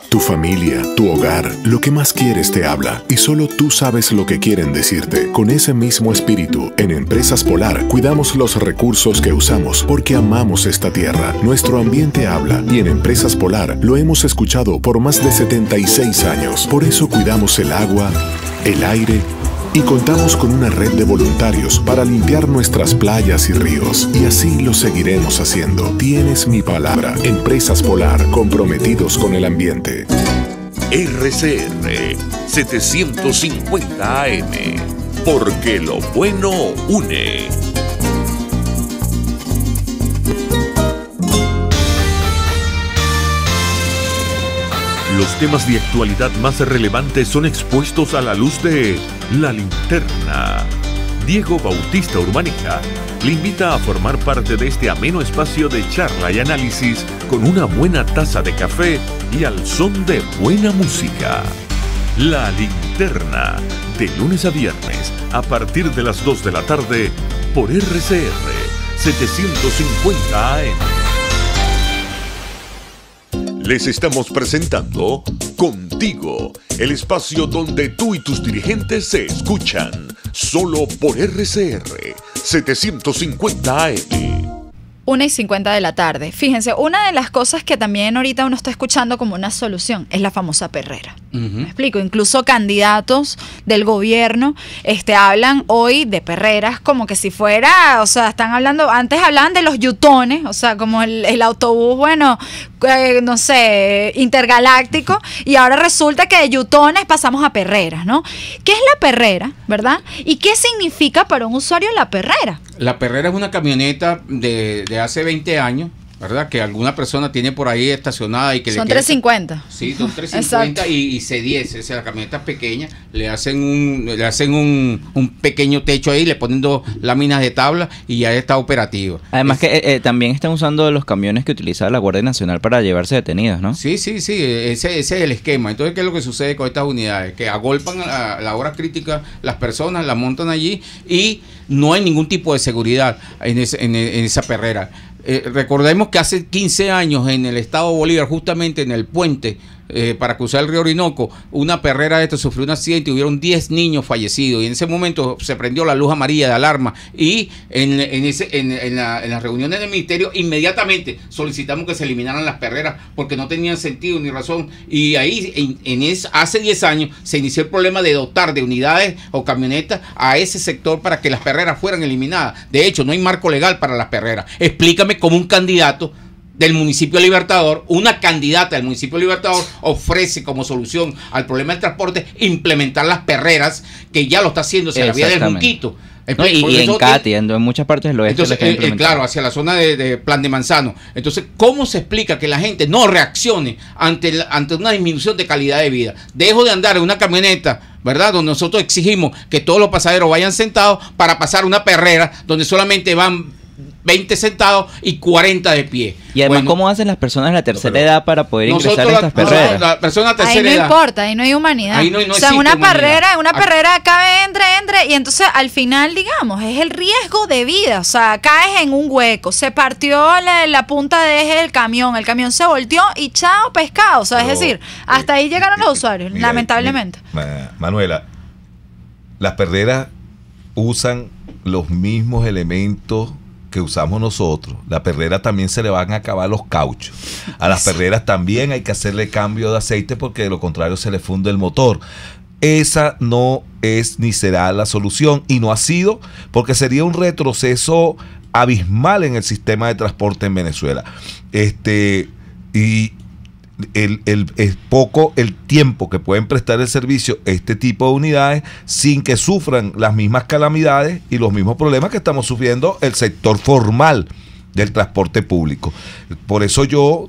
Tu familia, tu hogar, lo que más quieres te habla, y solo tú sabes lo que quieren decirte. Con ese mismo espíritu, en Empresas Polar cuidamos los recursos que usamos porque amamos esta tierra. Nuestro ambiente habla, y en Empresas Polar lo hemos escuchado por más de 76 años. Por eso cuidamos el agua, el aire, y contamos con una red de voluntarios para limpiar nuestras playas y ríos. Y así lo seguiremos haciendo. Tienes mi palabra. Empresas Polar, comprometidos con el ambiente. RCR 750 AM. Porque lo bueno une. Los temas de actualidad más relevantes son expuestos a la luz de La Linterna. Diego Bautista Urbaneja le invita a formar parte de este ameno espacio de charla y análisis con una buena taza de café y al son de buena música. La Linterna, de lunes a viernes, a partir de las 2 de la tarde, por RCR 750 AM. Les estamos presentando Contigo, el espacio donde tú y tus dirigentes se escuchan, solo por RCR 750 AM. 1:50 de la tarde. Fíjense, una de las cosas que también ahorita uno está escuchando como una solución es la famosa perrera. Me explico, incluso candidatos del gobierno hablan hoy de perreras como que si fuera, o sea, están hablando, antes hablaban de los yutones, o sea, como el autobús, bueno, no sé, intergaláctico, y ahora resulta que de yutones pasamos a perreras, ¿no? ¿Qué es la perrera, verdad? ¿Y qué significa para un usuario la perrera? La perrera es una camioneta de hace 20 años, ¿verdad? Que alguna persona tiene por ahí estacionada y que son 350. Sí, son 350 y C10, o sea, la camioneta pequeña, le hacen un pequeño techo ahí, le ponen 2 láminas de tabla y ya está operativa. Además que también están usando los camiones que utilizaba la Guardia Nacional para llevarse detenidos, ¿no? Sí, ese es el esquema. Entonces, ¿qué es lo que sucede con estas unidades? Que agolpan a la hora crítica las personas, las montan allí y no hay ningún tipo de seguridad en esa perrera. Recordemos que hace 15 años en el estado Bolívar, justamente en el puente para cruzar el río Orinoco, una perrera de esto sufrió un accidente y hubieron 10 niños fallecidos, y en ese momento se prendió la luz amarilla de alarma, y en las reuniones del ministerio inmediatamente solicitamos que se eliminaran las perreras porque no tenían sentido ni razón, y ahí hace 10 años se inició el problema de dotar de unidades o camionetas a ese sector para que las perreras fueran eliminadas. De hecho, no hay marco legal para las perreras. Explícame cómo un candidato del municipio Libertador, una candidata del municipio Libertador, ofrece como solución al problema del transporte implementar las perreras, que ya lo está haciendo hacia la vía del Junquito. No, y en Catia, en muchas partes del oeste. Entonces, claro, hacia la zona de Plan de Manzano. Entonces, ¿cómo se explica que la gente no reaccione ante una disminución de calidad de vida? Dejo de andar en una camioneta, ¿verdad?, donde nosotros exigimos que todos los pasajeros vayan sentados, para pasar una perrera donde solamente van 20 sentados y 40 de pie. Y además, ¿cómo hacen las personas de la tercera edad para poder ingresar a estas perreras? La persona de tercera edad. Ahí no edad, importa, ahí no hay humanidad. Ahí no o sea, una perrera cabe, entre, y entonces al final, digamos, es el riesgo de vida. O sea, caes en un hueco, se partió la punta de eje del camión, el camión se volteó y chao, pescado. O sea, es decir, hasta ahí llegaron los usuarios, lamentablemente. Manuela, las perreras usan los mismos elementos que usamos nosotros. La perrera también se le van a acabar los cauchos. A las perreras también hay que hacerle cambio de aceite, porque de lo contrario se le funde el motor. Esa no es ni será la solución, y no ha sido, porque sería un retroceso abismal en el sistema de transporte en Venezuela. Y es poco el tiempo que pueden prestar el servicio este tipo de unidades sin que sufran las mismas calamidades y los mismos problemas que estamos sufriendo el sector formal del transporte público. Por eso yo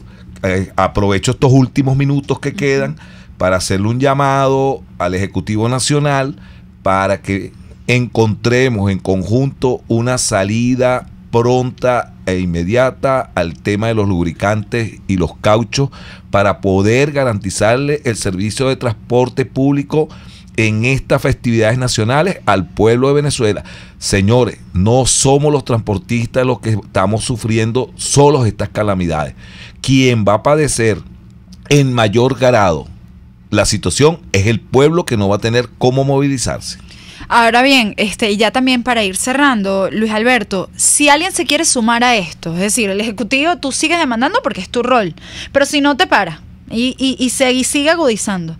aprovecho estos últimos minutos que quedan para hacerle un llamado al Ejecutivo Nacional para que encontremos en conjunto una salida pronta e inmediata al tema de los lubricantes y los cauchos, para poder garantizarle el servicio de transporte público en estas festividades nacionales al pueblo de Venezuela. Señores, no somos los transportistas los que estamos sufriendo solos estas calamidades. Quien va a padecer en mayor grado la situación es el pueblo, que no va a tener cómo movilizarse. Ahora bien, y ya también para ir cerrando, Luis Alberto, si alguien se quiere sumar a esto, es decir, el Ejecutivo, tú sigues demandando porque es tu rol, pero si no te para y sigue agudizando,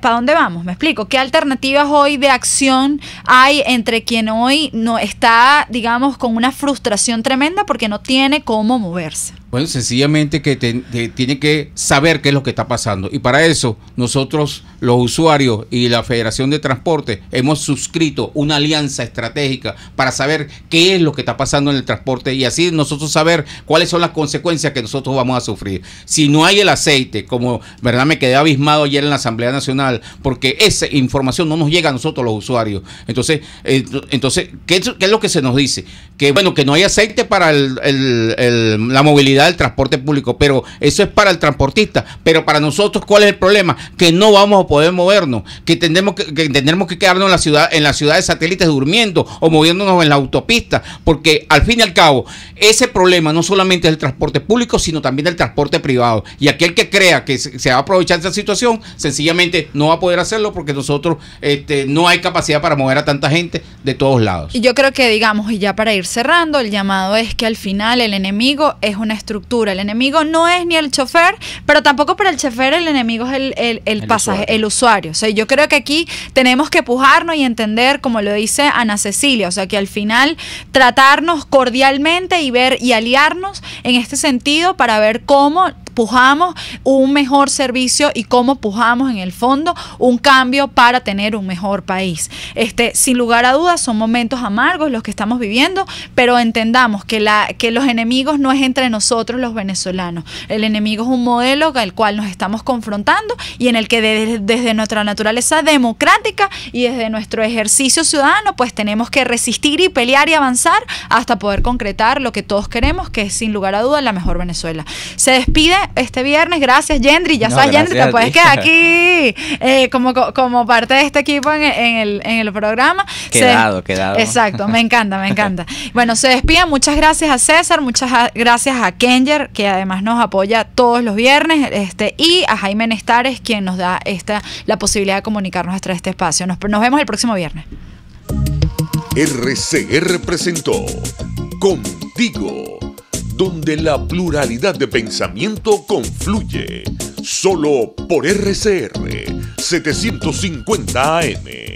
¿para dónde vamos? Me explico, ¿qué alternativas hoy de acción hay entre quien hoy no está, digamos, con una frustración tremenda porque no tiene cómo moverse? Bueno, sencillamente que tiene que saber qué es lo que está pasando, y para eso nosotros, los usuarios y la Federación de Transporte, hemos suscrito una alianza estratégica para saber qué es lo que está pasando en el transporte, y así nosotros saber cuáles son las consecuencias que nosotros vamos a sufrir. Si no hay el aceite, como verdad me quedé abismado ayer en la Asamblea Nacional, porque esa información no nos llega a nosotros los usuarios. Entonces ¿qué es lo que se nos dice? Que bueno, que no hay aceite para la movilidad del transporte público, pero eso es para el transportista. Pero para nosotros, ¿cuál es el problema? Que no vamos a poder movernos, que tendremos que quedarnos en las ciudades satélites durmiendo o moviéndonos en la autopista, porque al fin y al cabo ese problema no solamente es del transporte público, sino también del transporte privado, y aquel que crea que se va a aprovechar de esa situación sencillamente no va a poder hacerlo, porque nosotros no hay capacidad para mover a tanta gente de todos lados. Y yo creo que, digamos, y ya para ir cerrando, el llamado es que al final el enemigo es una estructura. El enemigo no es ni el chofer, pero tampoco para el chofer el enemigo es el pasaje, el usuario. O sea, yo creo que aquí tenemos que pujarnos y entender, como lo dice Ana Cecilia, o sea, que al final tratarnos cordialmente y ver y aliarnos en este sentido para ver cómo pujamos un mejor servicio y cómo pujamos en el fondo un cambio para tener un mejor país. Sin lugar a dudas son momentos amargos los que estamos viviendo, pero entendamos que los enemigos no es entre nosotros los venezolanos. El enemigo es un modelo al cual nos estamos confrontando y en el que desde nuestra naturaleza democrática y desde nuestro ejercicio ciudadano pues tenemos que resistir y pelear y avanzar hasta poder concretar lo que todos queremos, que es sin lugar a dudas la mejor Venezuela. Se despide este viernes. Gracias, Yendri. Ya No, sabes, Yendri, gracias te a puedes ti. quedar aquí como parte de este equipo en el programa. Quedado. Exacto, me encanta. Bueno, se despiden. Muchas gracias a César, muchas gracias a Kenger, que además nos apoya todos los viernes, y a Jaime Nestares, quien nos da la posibilidad de comunicarnos a través de este espacio. Nos vemos el próximo viernes. RCR presentó Contigo, donde la pluralidad de pensamiento confluye. Solo por RCR 750 AM.